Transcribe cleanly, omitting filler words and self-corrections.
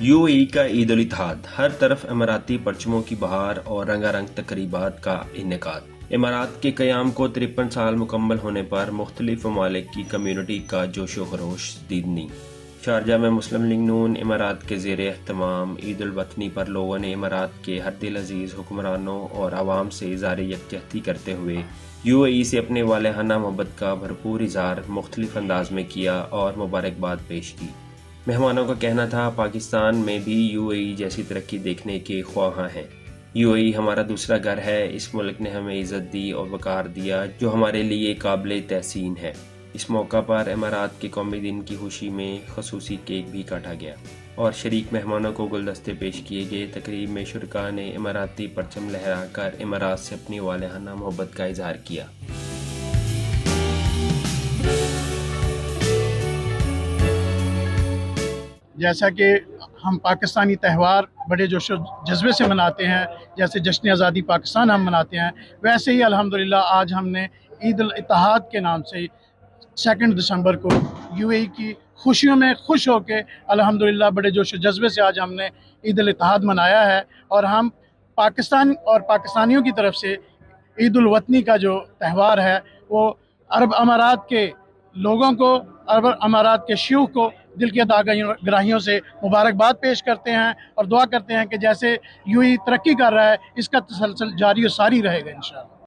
UAE का ईद उल इत्तेहाद, हर तरफ इमाराती परचमों की बहार और रंगारंग तकरीबात का इनेकाद। इमारात के क़याम को 53 साल मुकम्मल होने पर मुख्तलिफ ममालिक की कम्यूनिटी का जोशो खरोश दीदनी। शारजा में मुस्लिम लीग नून इमारात के ज़ेर एहतमाम ईद उल वतनी पर लोगों ने इमारात के हर दिल अजीज़ हुक्मरानों और आवाम से इज़हार यकजहती करते हुए यूएई से अपने वालेहाना मोहब्बत का भरपूर इज़हार मुख्तलिफ अंदाज में किया और मुबारकबाद पेश की। मेहमानों का कहना था, पाकिस्तान में भी यूएई जैसी तरक्की देखने के ख्वाहां हैं। यूएई हमारा दूसरा घर है। इस मुल्क ने हमें इज़्ज़त दी और वक़ार दिया जो हमारे लिए काबिल तहसीन है। इस मौका पर इमारात के कौमी दिन की खुशी में खसूसी केक भी काटा गया और शरीक मेहमानों को गुलदस्ते पेश किए गए। तकरीब में शुरका ने इमाराती परचम लहराकर इमारात से अपनी वालेहाना मोहब्बत का इजहार किया। जैसा कि हम पाकिस्तानी त्यौहार बड़े जोश जज्बे से मनाते हैं, जैसे जश्न आज़ादी पाकिस्तान हम मनाते हैं, वैसे ही अल्हम्दुलिल्लाह आज हमने ईद उल इत्तेहाद के नाम से 2 दिसंबर को यूएई की खुशियों में खुश होकर अल्हम्दुलिल्लाह बड़े जोश जज्बे से आज हमने ईद उल इत्तेहाद मनाया है। और हम पाकिस्तान और पाकिस्तानियों की तरफ से ईद उल वतनी का जो त्यौहार है वो अरब अमारात के लोगों को, अरब अमारात के शयूख को दिल की अदागराहियों से मुबारकबाद पेश करते हैं और दुआ करते हैं कि जैसे यूएई तरक्की कर रहा है इसका तसलसल जारी और सारी रहेगा इंशाअल्लाह।